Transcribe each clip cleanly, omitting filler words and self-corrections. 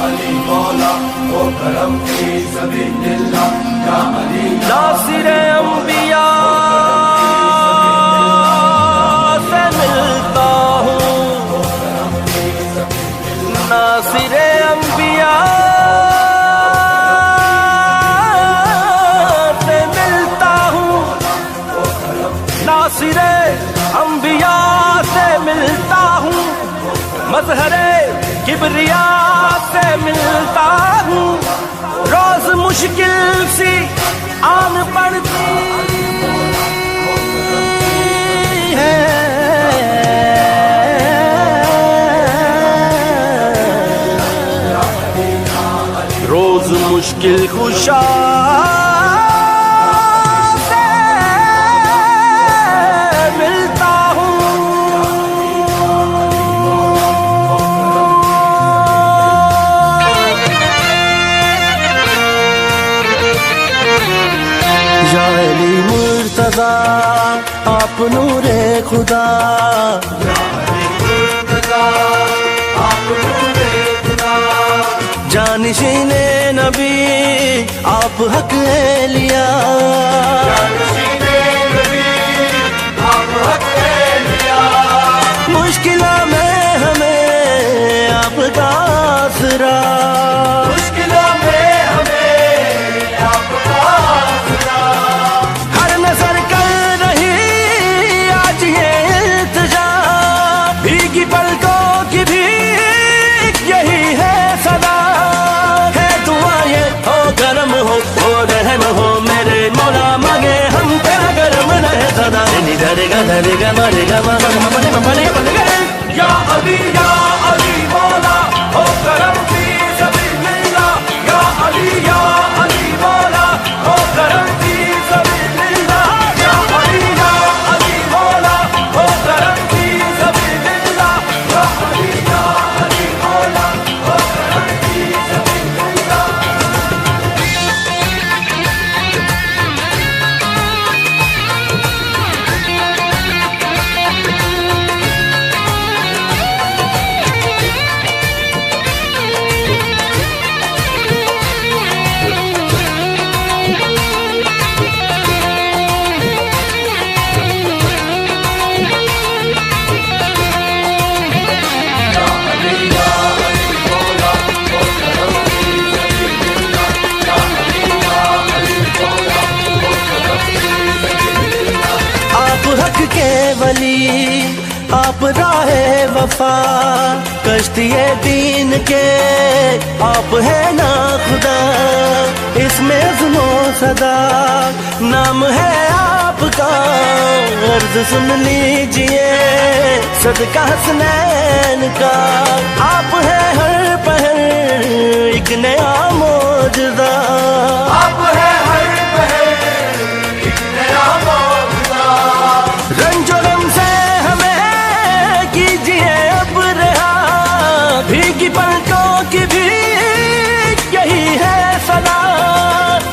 अली मौला ओ करम फी सबीलिल्लाह या अली नासिर अंबिया से मिलता हूँ, नासिर अंबिया से मिलता हूँ, नासिर अंबिया से मिलता हूँ, मजहरे किबरिया से मिलता हूँ। रोज मुश्किल सी आन पड़ती है, रोज मुश्किल कुशा से मिलता हूँ। या अली मुर्तज़ा आप नूरे खुदा, जानिशीने नबी आप हक लिया, मुश्किलों में हमें आपका आसरा, मुश्किलों में हमें आपका आसरा। हर नजर कर रही आज ये इल्तिजा, भीगी पलकों की भी यही है सदा। है दुआ ये हो गरम हो रहम हो मेरे मौला, मांगे हम तेरा गरम रहे सदा। धरेगा धरेगा मरेगा मरेगा या अली मौला हो करम फी सबीलिल्लाह या अली मौला हो करम फी सबीलिल्लाह या अली मौला हो करम फी सबीलिल्लाह या अली मौला हो करम फी सबीलिल्लाह। आप हक के वली आप राहे वफा, कश्तिए दीन के आप है ना खुदा, इसमें सुनो सदा नाम है आपका। अर्ज सुन लीजिए सदका हसनैन का, आप है हर पहर एक नया मौजज़ा, आप है हर पहर एक नया मौजज़ा। रंजो गम से हमें कीजिए अब रहा, भीगी पलकों की भी यही है सदा।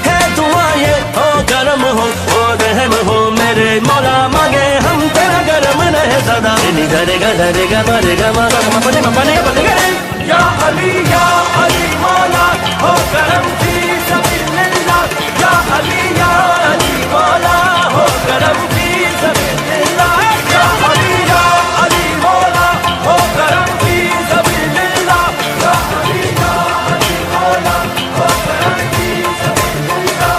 है दुआ ये हो गरम हो रहम हो मेरे मौला, मांगे हम तेरा गरम रहे सदा। धरेगा धरेगा मरेगा मरेगा या अली मौला हो करम फी सबीलिल्लाह या अली मौला हो करम फी सबीलिल्लाह या अली मौला हो करम फी सबीलिल्लाह या अली मौला हो करम फी सबीलिल्लाह।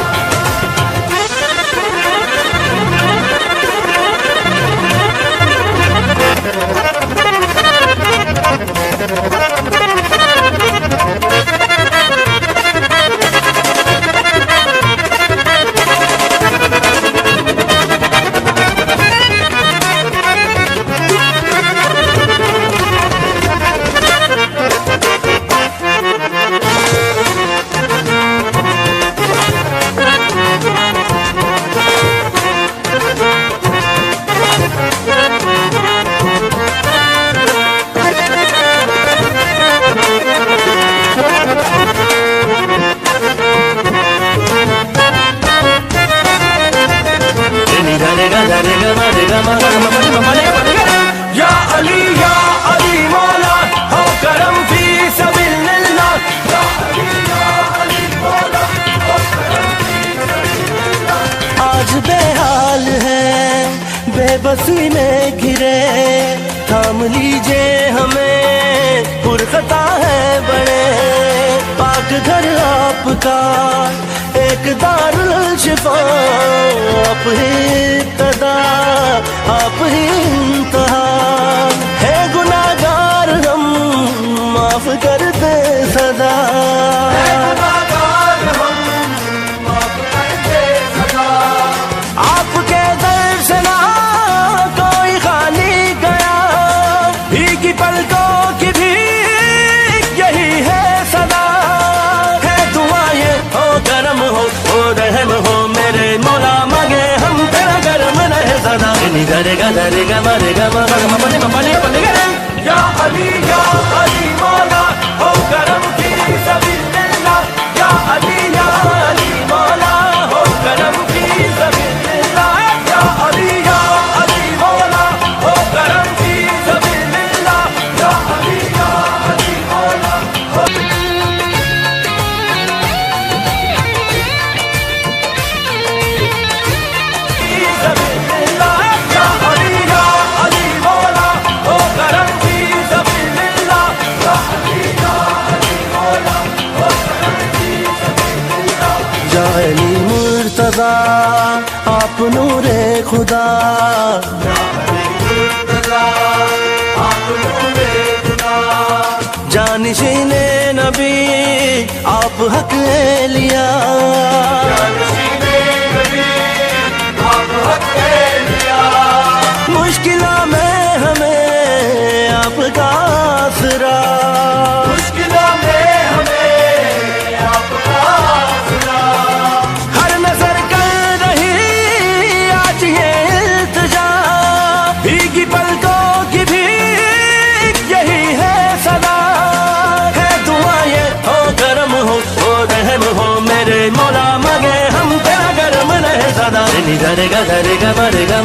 दारुल शिफा, आप ही इब्तिदा, आप ही इंतहा। है गुनाहगार हम, माफ कर दे सदा। आपके दर से ना कोई खाली गया, भीगी पलकों की भी यही है सदा। है दुआ ये हो करम हो रहम हो, मेरे मौला मांगे हम तेरा करम रहे सदा। गरेगा दरेगा मरेगा या अली मौला हो करम की सबिलिल्लाह, या अली मौला हो करम की सबिलिल्लाह, या अली मौला हो करम की सबिलिल्लाह, या अली मौला हो सबिलिल्लाह, या अली मौला हो करम की सबिलिल्लाह, या अली मौला हो करम की सबिलिल्लाह। या अली मुर्तजा आप नूरे खुदा, जानिशीने नबी आप हक लिया। मुश्किलों में हमें आपका आसरा, मुश्किलों में हमें आपका आसरा। हर नजर कर रही आज ये इल्तिजा, भीगी पलकों की भी यही है सदा। है दुआ ये हो करम हो रहम हो, मेरे मौला मांगे हम तेरा करम रहे सदा। गरेगा दरेगा मरेगा